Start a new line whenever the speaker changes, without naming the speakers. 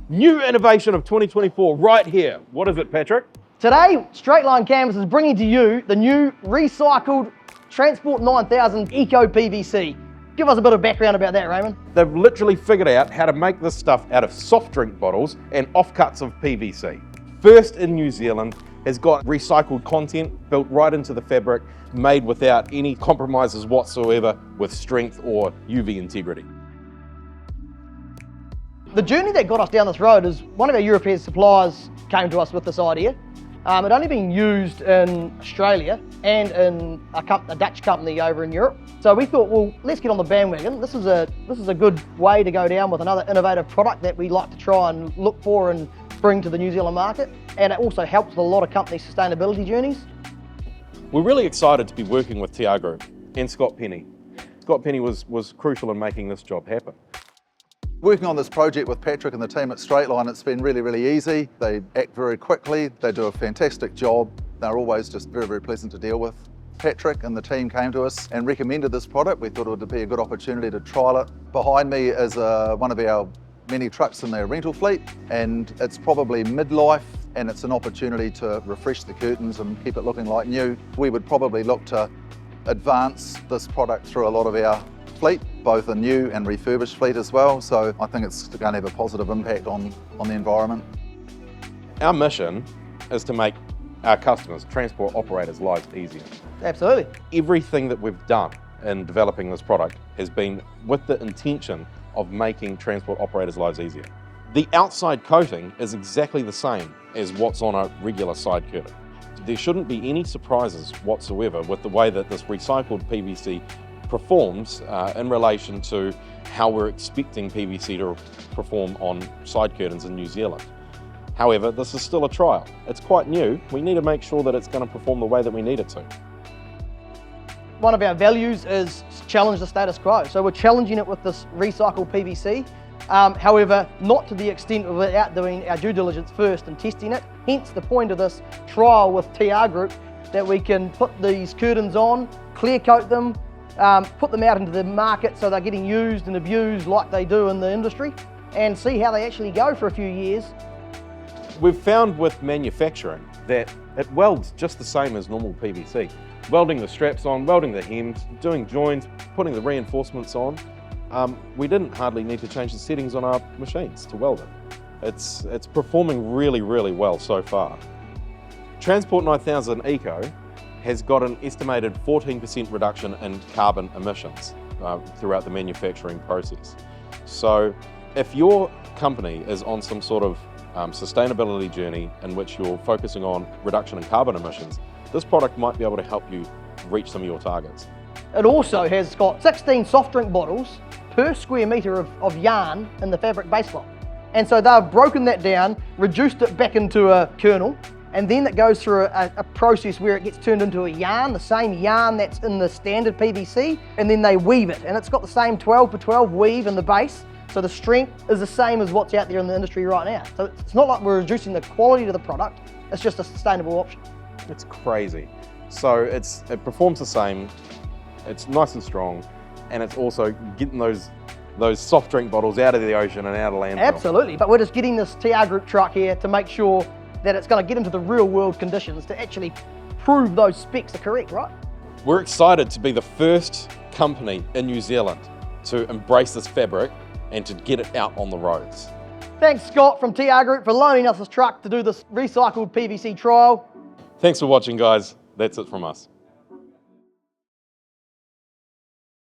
New innovation of 2024 right here. What is it, Patrick?
Today, Straitline Canvas is bringing to you the new recycled Transport 9000 Eco PVC. Give us a bit of background about that, Raymond.
They've literally figured out how to make this stuff out of soft drink bottles and offcuts of PVC. First in New Zealand, has got recycled content built right into the fabric, made without any compromises whatsoever with strength or UV integrity.
The journey that got us down this road is one of our European suppliers came to us with this idea. It only been used in Australia and in a Dutch company over in Europe. So we thought, well, let's get on the bandwagon. This is a good way to go down with another innovative product that we like to try and look for and bring to the New Zealand market. And it also helps with a lot of companies' sustainability journeys.
We're really excited to be working with TR Group and Scott Penny. Scott Penny was crucial in making this job happen.
Working on this project with Patrick and the team at Straitline, it's been really, really easy. They act very quickly, they do a fantastic job. They're always just very, very pleasant to deal with. Patrick and the team came to us and recommended this product. We thought it would be a good opportunity to trial it. Behind me is one of our many trucks in their rental fleet, and it's probably midlife, and it's an opportunity to refresh the curtains and keep it looking like new. We would probably look to advance this product through a lot of our fleet, both a new and refurbished fleet as well. So I think it's going to have a positive impact on the environment.
Our mission is to make our customers, transport operators' lives easier.
Absolutely.
Everything that we've done in developing this product has been with the intention of making transport operators' lives easier. The outside coating is exactly the same as what's on a regular side curtain. There shouldn't be any surprises whatsoever with the way that this recycled PVC performs in relation to how we're expecting PVC to perform on side curtains in New Zealand. However, this is still a trial. It's quite new. We need to make sure that it's going to perform the way that we need it to.
One of our values is challenge the status quo. So we're challenging it with this recycled PVC. However, not to the extent of without doing our due diligence first and testing it. Hence the point of this trial with TR Group, that we can put these curtains on, clear coat them, put them out into the market so they're getting used and abused like they do in the industry, and see how they actually go for a few years.
We've found with manufacturing that it welds just the same as normal PVC. Welding the straps on, welding the hems, doing joints, putting the reinforcements on. We didn't hardly need to change the settings on our machines to weld it. It's performing really, really well so far. Transport 9000 Eco has got an estimated 14% reduction in carbon emissions throughout the manufacturing process. So if your company is on some sort of sustainability journey in which you're focusing on reduction in carbon emissions, this product might be able to help you reach some of your targets.
It also has got 16 soft drink bottles per square metre of yarn in the fabric base block. And so they've broken that down, reduced it back into a kernel, and then it goes through a process where it gets turned into a yarn, the same yarn that's in the standard PVC, and then they weave it. And it's got the same 12x12 weave in the base, so the strength is the same as what's out there in the industry right now. So it's not like we're reducing the quality of the product, it's just a sustainable option.
It's crazy. So it performs the same, it's nice and strong, and it's also getting those soft drink bottles out of the ocean and out of landfill.
Absolutely, but we're just getting this TR Group truck here to make sure that it's going to get into the real world conditions to actually prove those specs are correct, right?
We're excited to be the first company in New Zealand to embrace this fabric and to get it out on the roads.
Thanks, Scott from TR Group, for loaning us this truck to do this recycled PVC trial.
Thanks for watching, guys. That's it from us.